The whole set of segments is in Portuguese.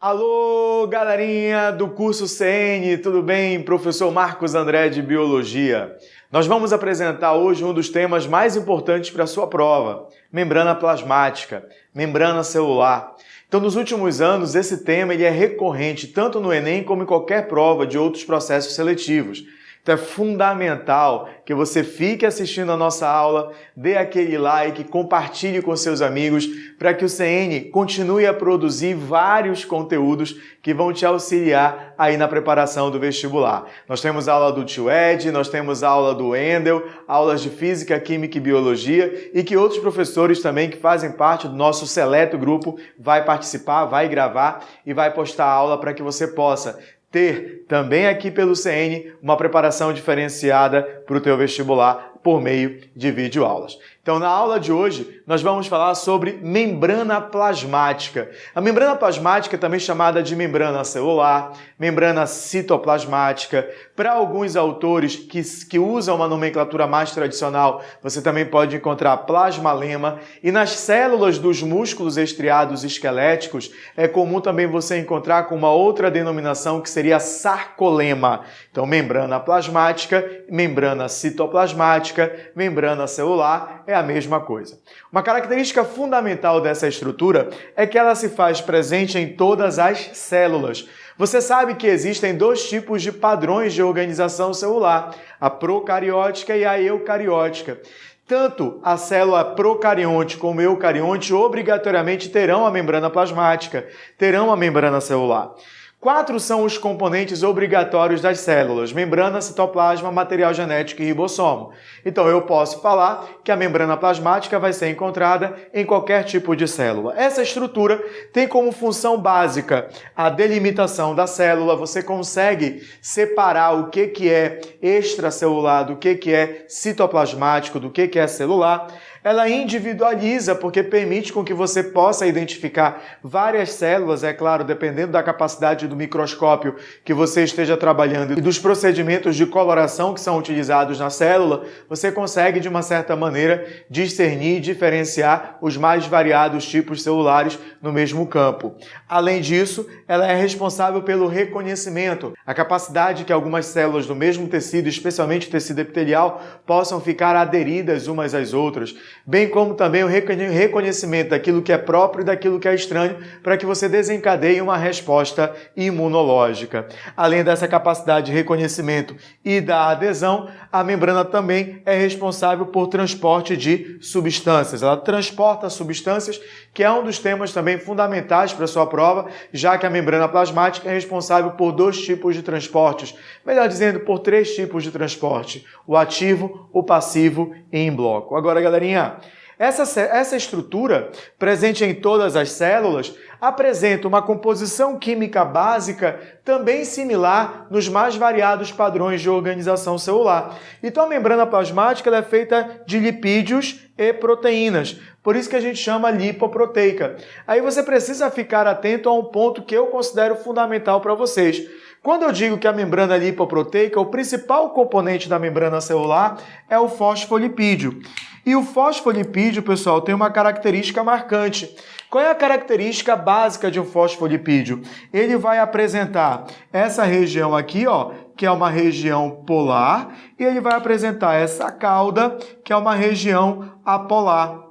Alô, galerinha do curso CN, tudo bem? Professor Marcos André de Biologia. Nós vamos apresentar hoje um dos temas mais importantes para a sua prova, membrana plasmática, membrana celular. Então, nos últimos anos, esse tema é recorrente tanto no Enem como em qualquer prova de outros processos seletivos. Então é fundamental que você fique assistindo a nossa aula, dê aquele like, compartilhe com seus amigos, para que o CN continue a produzir vários conteúdos que vão te auxiliar aí na preparação do vestibular. Nós temos aula do Tio Ed, nós temos aula do Wendel, aulas de Física, Química e Biologia, e que outros professores também que fazem parte do nosso seleto grupo vai participar, vai gravar e vai postar a aula para que você possa ter também aqui pelo CN uma preparação diferenciada para o teu vestibular por meio de videoaulas. Então, na aula de hoje, nós vamos falar sobre membrana plasmática. A membrana plasmática, também chamada de membrana celular, membrana citoplasmática. Para alguns autores que usam uma nomenclatura mais tradicional, você também pode encontrar plasmalema. E nas células dos músculos estriados esqueléticos, é comum também você encontrar com uma outra denominação que seria sarcolema. Então, membrana plasmática, membrana citoplasmática, membrana celular é a mesma coisa. Uma característica fundamental dessa estrutura é que ela se faz presente em todas as células. Você sabe que existem dois tipos de padrões de organização celular, a procariótica e a eucariótica. Tanto a célula procarionte como eucarionte obrigatoriamente terão a membrana plasmática, terão a membrana celular. 4 são os componentes obrigatórios das células: membrana, citoplasma, material genético e ribossomo. Então eu posso falar que a membrana plasmática vai ser encontrada em qualquer tipo de célula. Essa estrutura tem como função básica a delimitação da célula. Você consegue separar o que é extracelular do que é citoplasmático, do que é celular. Ela individualiza porque permite com que você possa identificar várias células, é claro, dependendo da capacidade do microscópio que você esteja trabalhando e dos procedimentos de coloração que são utilizados na célula, você consegue, de uma certa maneira, discernir e diferenciar os mais variados tipos celulares no mesmo campo. Além disso, ela é responsável pelo reconhecimento, a capacidade que algumas células do mesmo tecido, especialmente o tecido epitelial, possam ficar aderidas umas às outras, bem como também o reconhecimento daquilo que é próprio e daquilo que é estranho, para que você desencadeie uma resposta imunológica. Além dessa capacidade de reconhecimento e da adesão, a membrana também é responsável por transporte de substâncias. Ela transporta substâncias, que é um dos temas também fundamentais para a sua prova, já que a membrana plasmática é responsável por 2 tipos de transportes, melhor dizendo, por 3 tipos de transporte: o ativo, o passivo e em bloco. Agora, galerinha, essa estrutura, presente em todas as células, apresenta uma composição química básica também similar nos mais variados padrões de organização celular. Então, a membrana plasmática ela é feita de lipídios e proteínas, por isso que a gente chama lipoproteica. Aí você precisa ficar atento a um ponto que eu considero fundamental para vocês. Quando eu digo que a membrana lipoproteica, o principal componente da membrana celular é o fosfolipídio. E o fosfolipídio, pessoal, tem uma característica marcante. Qual é a característica básica de um fosfolipídio? Ele vai apresentar essa região aqui, ó, que é uma região polar, e ele vai apresentar essa cauda, que é uma região apolar.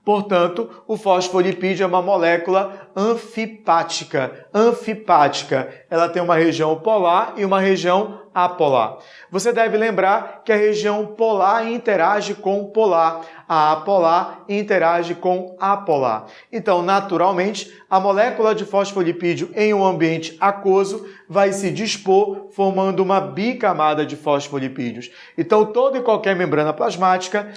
Portanto, o fosfolipídio é uma molécula anfipática. Ela tem uma região polar e uma região apolar. Você deve lembrar que a região polar interage com o polar, a apolar interage com apolar. Então, naturalmente, a molécula de fosfolipídio em um ambiente aquoso vai se dispor formando uma bicamada de fosfolipídios. Então, toda e qualquer membrana plasmática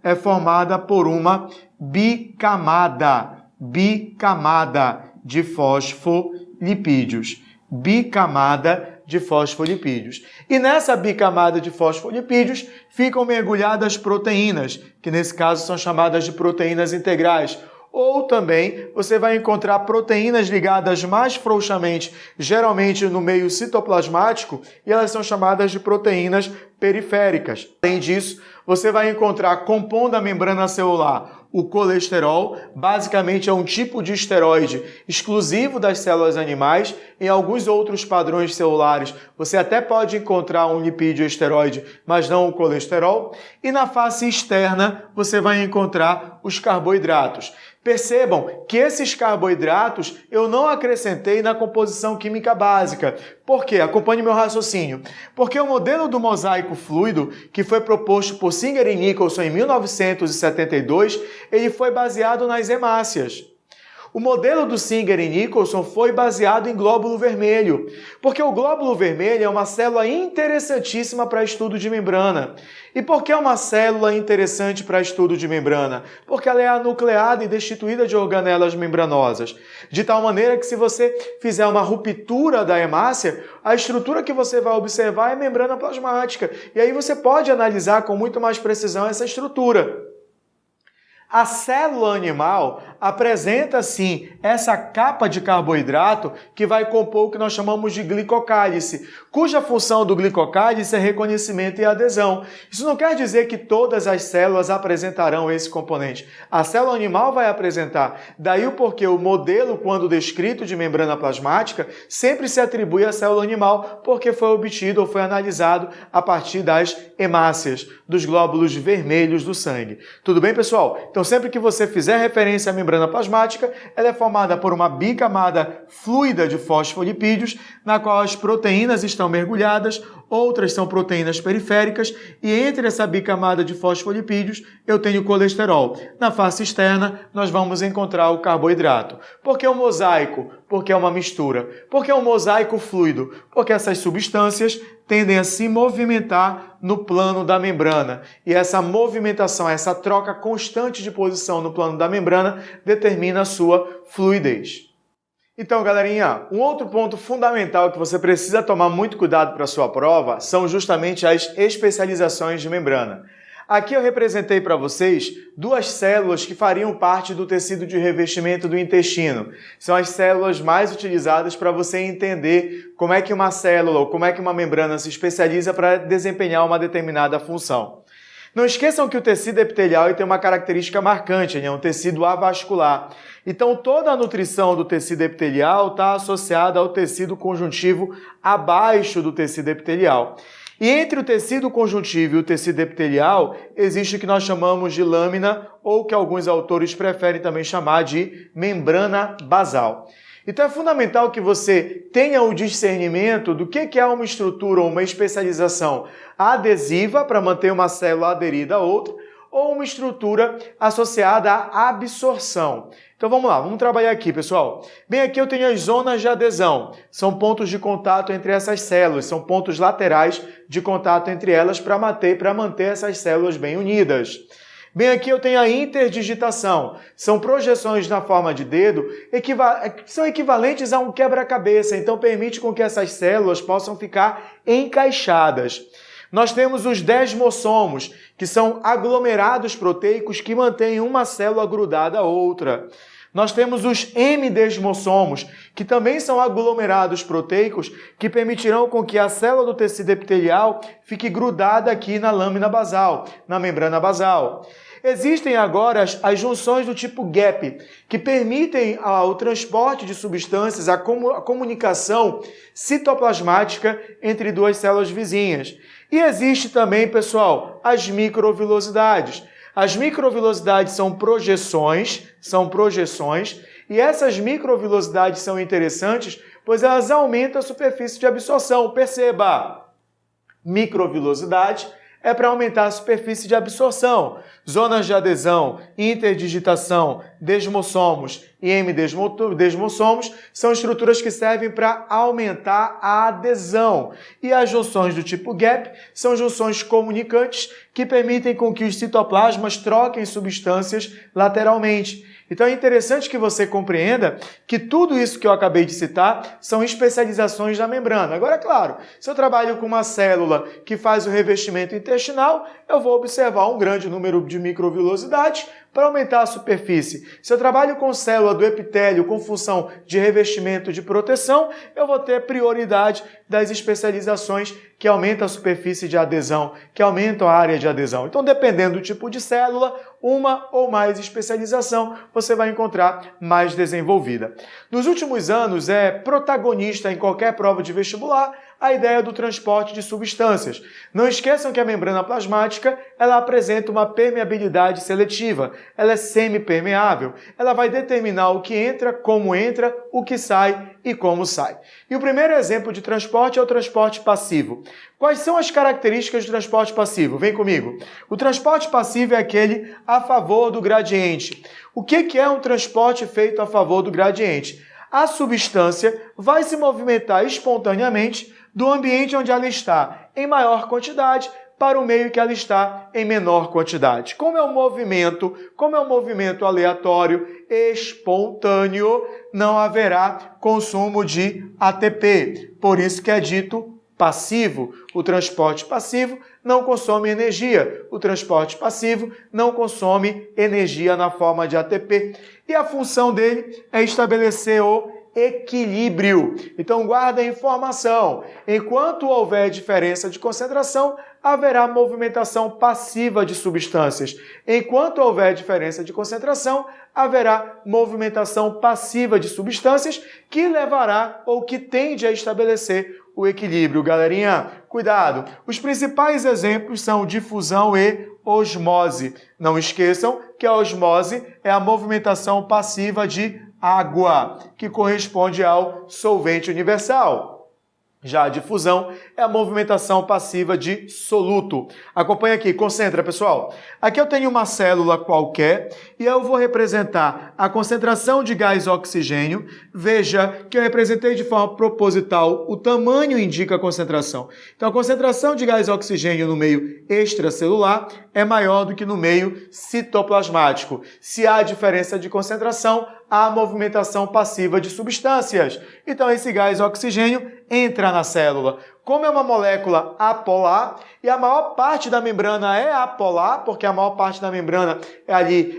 é formada por uma bicamada de fosfolipídios. E nessa bicamada de fosfolipídios ficam mergulhadas proteínas, que nesse caso são chamadas de proteínas integrais. Ou também você vai encontrar proteínas ligadas mais frouxamente, geralmente no meio citoplasmático, e elas são chamadas de proteínas periféricas. Além disso, você vai encontrar, compondo a membrana celular, O colesterol basicamente é um tipo de esteroide exclusivo das células animais. Em alguns outros padrões celulares, você até pode encontrar um lipídio esteroide, mas não o colesterol. E na face externa, você vai encontrar os carboidratos. Percebam que esses carboidratos eu não acrescentei na composição química básica. Por quê? Acompanhe meu raciocínio. Porque o modelo do mosaico fluido, que foi proposto por Singer e Nicholson em 1972, ele foi baseado nas hemácias. O modelo do Singer e Nicholson foi baseado em glóbulo vermelho, porque o glóbulo vermelho é uma célula interessantíssima para estudo de membrana. E por que é uma célula interessante para estudo de membrana? Porque ela é anucleada e destituída de organelas membranosas, de tal maneira que se você fizer uma ruptura da hemácia, a estrutura que você vai observar é membrana plasmática, e aí você pode analisar com muito mais precisão essa estrutura. A célula animal apresenta, sim, essa capa de carboidrato que vai compor o que nós chamamos de glicocálice, cuja função do glicocálice é reconhecimento e adesão. Isso não quer dizer que todas as células apresentarão esse componente. A célula animal vai apresentar. Daí o porquê o modelo, quando descrito de membrana plasmática, sempre se atribui à célula animal, porque foi obtido ou foi analisado a partir das hemácias, dos glóbulos vermelhos do sangue. Tudo bem, pessoal? Então, sempre que você fizer referência à membrana plasmática, ela é formada por uma bicamada fluida de fosfolipídios, na qual as proteínas estão mergulhadas, outras são proteínas periféricas, e entre essa bicamada de fosfolipídios eu tenho colesterol. Na face externa, nós vamos encontrar o carboidrato. Por que um mosaico? Porque é uma mistura. Por que um mosaico fluido? Porque essas substâncias tendem a se movimentar no plano da membrana. E essa movimentação, essa troca constante de posição no plano da membrana determina a sua fluidez. Então, galerinha, um outro ponto fundamental que você precisa tomar muito cuidado para a sua prova são justamente as especializações de membrana. Aqui eu representei para vocês duas células que fariam parte do tecido de revestimento do intestino. São as células mais utilizadas para você entender como é que uma célula ou como é que uma membrana se especializa para desempenhar uma determinada função. Não esqueçam que o tecido epitelial tem uma característica marcante, ele é um tecido avascular. Então, toda a nutrição do tecido epitelial está associada ao tecido conjuntivo abaixo do tecido epitelial. E entre o tecido conjuntivo e o tecido epitelial, existe o que nós chamamos de lâmina, ou que alguns autores preferem também chamar de membrana basal. Então é fundamental que você tenha o discernimento do que é uma estrutura ou uma especialização adesiva para manter uma célula aderida a outra, ou uma estrutura associada à absorção. Então vamos lá, vamos trabalhar aqui, pessoal. Bem, aqui eu tenho as zonas de adesão. São pontos de contato entre essas células, são pontos laterais de contato entre elas para manter essas células bem unidas. Bem, aqui eu tenho a interdigitação. São projeções na forma de dedo que são equivalentes a um quebra-cabeça, então permite com que essas células possam ficar encaixadas. Nós temos os desmossomos, que são aglomerados proteicos que mantêm uma célula grudada a outra. Nós temos os hemidesmossomos, que também são aglomerados proteicos que permitirão com que a célula do tecido epitelial fique grudada aqui na lâmina basal, na membrana basal. Existem agora as junções do tipo gap, que permitem o transporte de substâncias, a comunicação citoplasmática entre duas células vizinhas. E existe também, pessoal, as microvilosidades. As microvilosidades são projeções, e essas microvilosidades são interessantes, pois elas aumentam a superfície de absorção. Perceba, microvilosidade é para aumentar a superfície de absorção. Zonas de adesão, interdigitação, desmossomos e hemidesmossomos são estruturas que servem para aumentar a adesão. E as junções do tipo gap são junções comunicantes que permitem com que os citoplasmas troquem substâncias lateralmente. Então é interessante que você compreenda que tudo isso que eu acabei de citar são especializações da membrana. Agora, claro, se eu trabalho com uma célula que faz o revestimento intestinal, eu vou observar um grande número de microvilosidades, para aumentar a superfície. Se eu trabalho com célula do epitélio com função de revestimento de proteção, eu vou ter prioridade das especializações que aumentam a superfície de adesão, que aumentam a área de adesão. Então, dependendo do tipo de célula, uma ou mais especialização você vai encontrar mais desenvolvida. Nos últimos anos, é protagonista em qualquer prova de vestibular a ideia do transporte de substâncias. Não esqueçam que a membrana plasmática ela apresenta uma permeabilidade seletiva, ela é semipermeável, ela vai determinar o que entra, o que sai e como sai. E o primeiro exemplo de transporte é o transporte passivo. Quais são as características do transporte passivo? Vem comigo. O transporte passivo é aquele a favor do gradiente. O que é um transporte feito a favor do gradiente? A substância vai se movimentar espontaneamente do ambiente onde ela está em maior quantidade para o meio que ela está em menor quantidade. Como é um movimento aleatório, espontâneo, não haverá consumo de ATP. Por isso que é dito passivo. O transporte passivo não consome energia. O transporte passivo não consome energia na forma de ATP. E a função dele é estabelecer o equilíbrio. Então guarda a informação. Enquanto houver diferença de concentração, haverá movimentação passiva de substâncias. Enquanto houver diferença de concentração, haverá movimentação passiva de substâncias que levará ou que tende a estabelecer o equilíbrio. Galerinha, cuidado! Os principais exemplos são difusão e osmose. Não esqueçam que a osmose é a movimentação passiva de água, que corresponde ao solvente universal. Já a difusão é a movimentação passiva de soluto. Acompanha aqui, concentra, pessoal. Aqui eu tenho uma célula qualquer e eu vou representar a concentração de gás oxigênio. Veja que eu representei de forma proposital, o tamanho indica a concentração. Então, a concentração de gás oxigênio no meio extracelular é maior do que no meio citoplasmático. Se há diferença de concentração, há movimentação passiva de substâncias. Então, esse gás oxigênio entra na célula. Como é uma molécula apolar, e a maior parte da membrana é apolar, porque a maior parte da membrana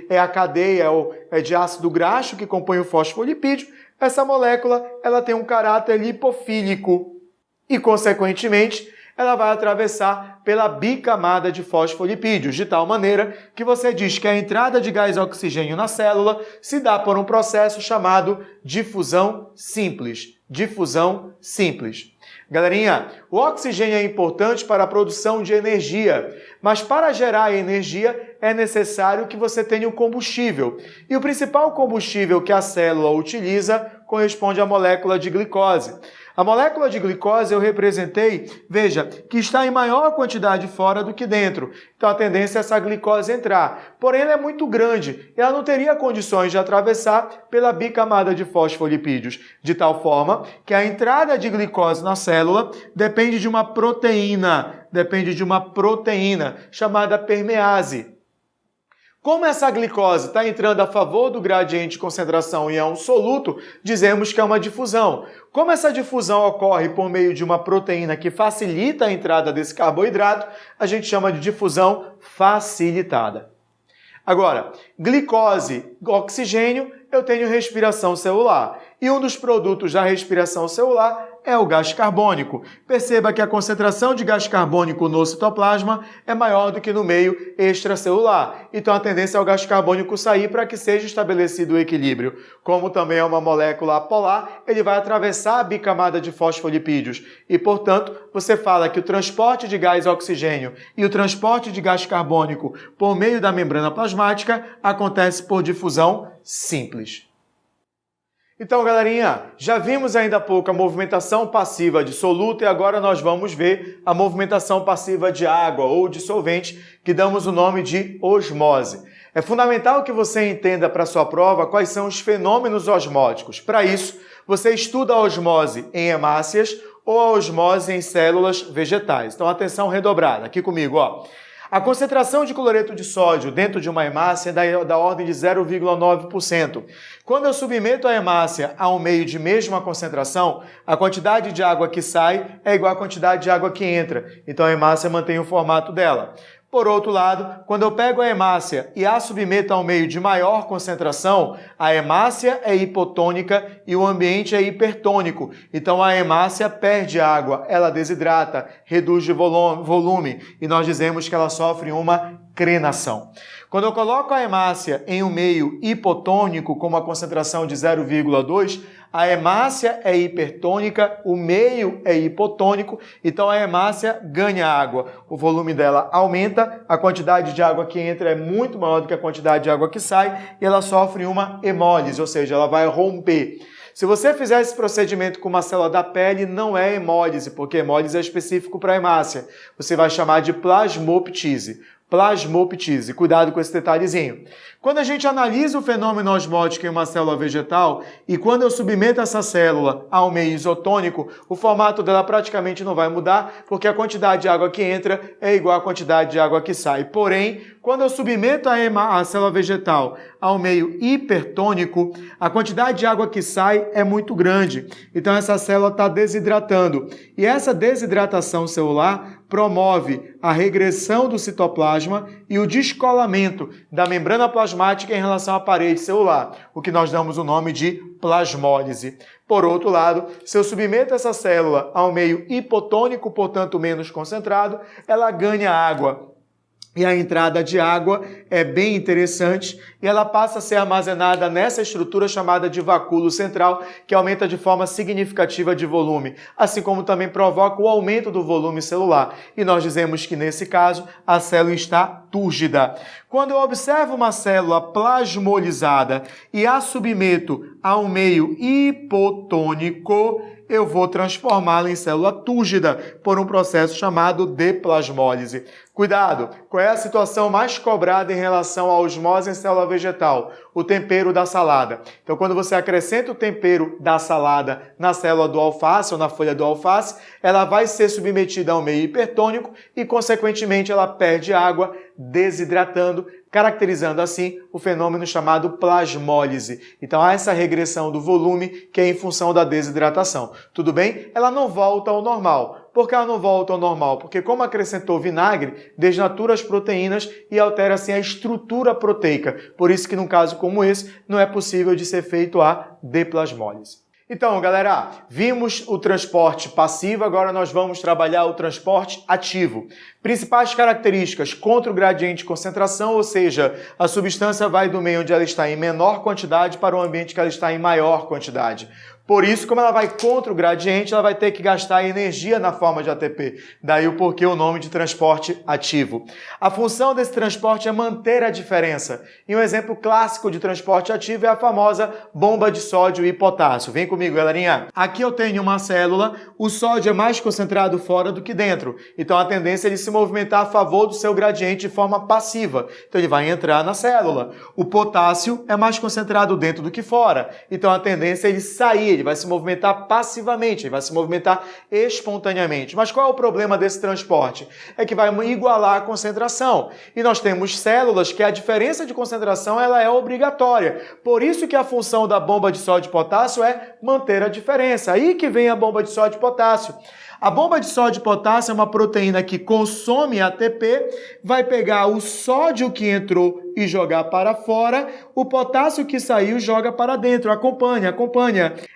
é a cadeia ou é de ácido graxo que compõe o fosfolipídio, essa molécula ela tem um caráter lipofílico e, consequentemente, ela vai atravessar pela bicamada de fosfolipídios, de tal maneira que você diz que a entrada de gás oxigênio na célula se dá por um processo chamado difusão simples. Difusão simples. Galerinha, o oxigênio é importante para a produção de energia, mas para gerar energia é necessário que você tenha o combustível. E o principal combustível que a célula utiliza corresponde à molécula de glicose. A molécula de glicose eu representei, veja, que está em maior quantidade fora do que dentro. Então a tendência é essa glicose entrar. Porém, ela é muito grande e ela não teria condições de atravessar pela bicamada de fosfolipídios, de tal forma que a entrada de glicose na célula depende de uma proteína chamada permease. Como essa glicose está entrando a favor do gradiente de concentração e é um soluto, dizemos que é uma difusão. Como essa difusão ocorre por meio de uma proteína que facilita a entrada desse carboidrato, a gente chama de difusão facilitada. Agora, glicose, oxigênio, eu tenho respiração celular. E um dos produtos da respiração celular é o gás carbônico. Perceba que a concentração de gás carbônico no citoplasma é maior do que no meio extracelular. Então a tendência é o gás carbônico sair para que seja estabelecido o equilíbrio. Como também é uma molécula apolar, ele vai atravessar a bicamada de fosfolipídios. E, portanto, você fala que o transporte de gás oxigênio e o transporte de gás carbônico por meio da membrana plasmática acontece por difusão simples. Então, galerinha, já vimos ainda há pouco a movimentação passiva de soluto e agora nós vamos ver a movimentação passiva de água ou de solvente, que damos o nome de osmose. É fundamental que você entenda para a sua prova quais são os fenômenos osmóticos. Para isso, você estuda a osmose em hemácias ou a osmose em células vegetais. Então, atenção redobrada. Aqui comigo, ó. A concentração de cloreto de sódio dentro de uma hemácia é da ordem de 0,9%. Quando eu submeto a hemácia a um meio de mesma concentração, a quantidade de água que sai é igual à quantidade de água que entra. Então a hemácia mantém o formato dela. Por outro lado, quando eu pego a hemácia e a submeto a um meio de maior concentração, a hemácia é hipotônica e o ambiente é hipertônico. Então a hemácia perde água, ela desidrata, reduz de volume e nós dizemos que ela sofre uma crenação. Quando eu coloco a hemácia em um meio hipotônico com uma concentração de 0,2, a hemácia é hipertônica, o meio é hipotônico, então a hemácia ganha água. O volume dela aumenta, a quantidade de água que entra é muito maior do que a quantidade de água que sai e ela sofre uma hemólise, ou seja, ela vai romper. Se você fizer esse procedimento com uma célula da pele, não é hemólise, porque hemólise é específico para a hemácia. Você vai chamar de plasmoptise. Plasmoptise. Cuidado com esse detalhezinho. Quando a gente analisa o fenômeno osmótico em uma célula vegetal e quando eu submeto essa célula a um meio isotônico, o formato dela praticamente não vai mudar, porque a quantidade de água que entra é igual à quantidade de água que sai. Porém, quando eu submeto a célula vegetal a um meio hipertônico, a quantidade de água que sai é muito grande. Então essa célula está desidratando. E essa desidratação celular promove a regressão do citoplasma e o descolamento da membrana plasmática em relação à parede celular, o que nós damos o nome de plasmólise. Por outro lado, se eu submeto essa célula a um meio hipotônico, portanto menos concentrado, ela ganha água. E a entrada de água é bem interessante e ela passa a ser armazenada nessa estrutura chamada de vacúolo central, que aumenta de forma significativa de volume, assim como também provoca o aumento do volume celular. E nós dizemos que, nesse caso, a célula está túrgida. Quando eu observo uma célula plasmolizada e a submeto a um meio hipotônico, eu vou transformá-la em célula túrgida por um processo chamado deplasmólise. Cuidado, qual é a situação mais cobrada em relação à osmose em célula vegetal? O tempero da salada. Então, quando você acrescenta o tempero da salada na célula do alface ou na folha do alface, ela vai ser submetida a um meio hipertônico e, consequentemente, ela perde água, desidratando, caracterizando assim o fenômeno chamado plasmólise. Então há essa regressão do volume que é em função da desidratação. Tudo bem? Ela não volta ao normal. Por que ela não volta ao normal? Porque como acrescentou vinagre, desnatura as proteínas e altera assim a estrutura proteica. Por isso que num caso como esse não é possível de ser feito a deplasmólise. Então, galera, vimos o transporte passivo, agora nós vamos trabalhar o transporte ativo. Principais características contra o gradiente de concentração, ou seja, a substância vai do meio onde ela está em menor quantidade para o ambiente que ela está em maior quantidade. Por isso, como ela vai contra o gradiente, ela vai ter que gastar energia na forma de ATP. Daí o porquê o nome de transporte ativo. A função desse transporte é manter a diferença. E um exemplo clássico de transporte ativo é a famosa bomba de sódio e potássio. Vem comigo, galerinha. Aqui eu tenho uma célula, o sódio é mais concentrado fora do que dentro. Então a tendência é ele se movimentar a favor do seu gradiente de forma passiva. Então ele vai entrar na célula. O potássio é mais concentrado dentro do que fora. Então a tendência é ele sair. Ele vai se movimentar passivamente, ele vai se movimentar espontaneamente. Mas qual é o problema desse transporte? É que vai igualar a concentração. E nós temos células que a diferença de concentração ela é obrigatória. Por isso que a função da bomba de sódio e potássio é manter a diferença. Aí que vem a bomba de sódio e potássio. A bomba de sódio e potássio é uma proteína que consome ATP, vai pegar o sódio que entrou e jogar para fora, o potássio que saiu joga para dentro. Acompanha.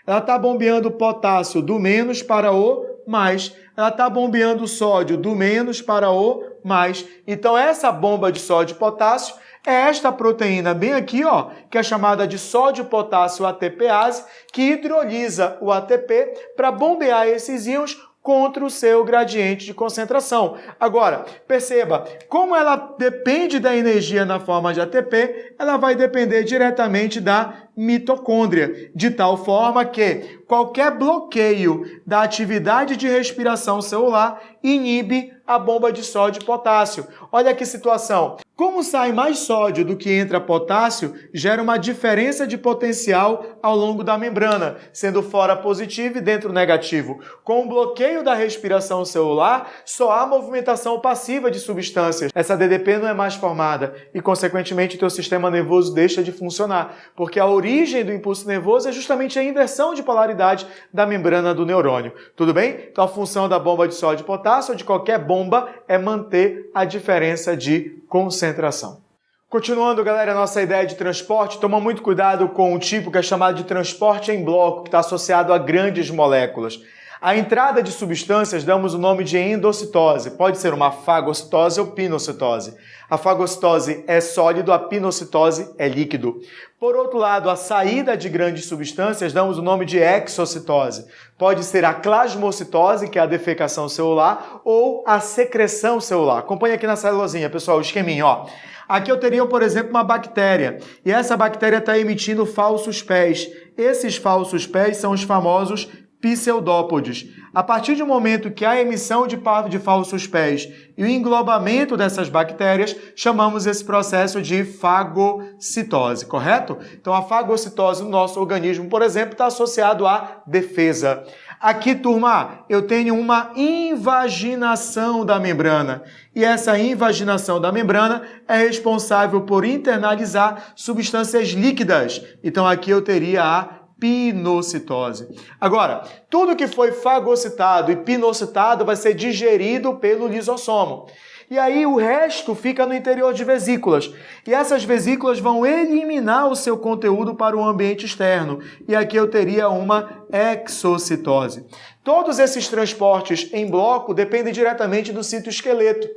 Ela está bombeando o potássio do menos para o mais. Ela está bombeando o sódio do menos para o mais. Então essa bomba de sódio e potássio é esta proteína bem aqui, ó, que é chamada de sódio-potássio ATPase, que hidrolisa o ATP para bombear esses íons contra o seu gradiente de concentração. Agora, perceba, como ela depende da energia na forma de ATP, ela vai depender diretamente da mitocôndria, de tal forma que qualquer bloqueio da atividade de respiração celular inibe a bomba de sódio e potássio. Olha que situação. Como sai mais sódio do que entra potássio, gera uma diferença de potencial ao longo da membrana, sendo fora positivo e dentro negativo. Com o bloqueio da respiração celular, só há movimentação passiva de substâncias. Essa DDP não é mais formada e, consequentemente, o teu sistema nervoso deixa de funcionar, porque a origem do impulso nervoso é justamente a inversão de polaridade da membrana do neurônio. Tudo bem? Então, a função da bomba de sódio e potássio, ou de qualquer bomba, é manter a diferença de concentração. Continuando, galera, a nossa ideia de transporte, toma muito cuidado com o tipo que é chamado de transporte em bloco, que está associado a grandes moléculas. A entrada de substâncias damos o nome de endocitose. Pode ser uma fagocitose ou pinocitose. A fagocitose é sólido, a pinocitose é líquido. Por outro lado, a saída de grandes substâncias damos o nome de exocitose. Pode ser a plasmocitose, que é a defecação celular, ou a secreção celular. Acompanha aqui na celulozinha, pessoal, o esqueminha, ó. Aqui eu teria, por exemplo, uma bactéria. E essa bactéria está emitindo falsos pés. Esses falsos pés são os famosos pseudópodes. A partir do momento que há a emissão de falsos pés e o englobamento dessas bactérias, chamamos esse processo de fagocitose, correto? Então, a fagocitose no nosso organismo, por exemplo, está associado à defesa. Aqui, turma, eu tenho uma invaginação da membrana. E essa invaginação da membrana é responsável por internalizar substâncias líquidas. Então, aqui eu teria a pinocitose. Agora, tudo que foi fagocitado e pinocitado vai ser digerido pelo lisossomo. E aí o resto fica no interior de vesículas. E essas vesículas vão eliminar o seu conteúdo para o ambiente externo. E aqui eu teria uma exocitose. Todos esses transportes em bloco dependem diretamente do citoesqueleto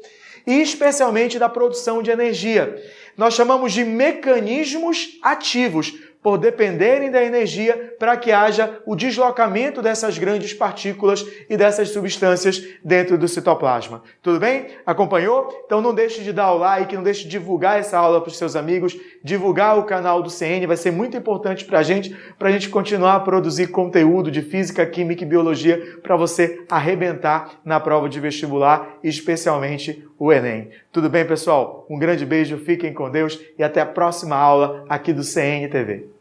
e especialmente da produção de energia. Nós chamamos de mecanismos ativos, por dependerem da energia para que haja o deslocamento dessas grandes partículas e dessas substâncias dentro do citoplasma. Tudo bem? Acompanhou? Então não deixe de dar o like, não deixe de divulgar essa aula para os seus amigos, divulgar o canal do CN, vai ser muito importante para a gente continuar a produzir conteúdo de física, química e biologia para você arrebentar na prova de vestibular, especialmente o Enem. Tudo bem, pessoal? Um grande beijo, fiquem com Deus e até a próxima aula aqui do CN TV.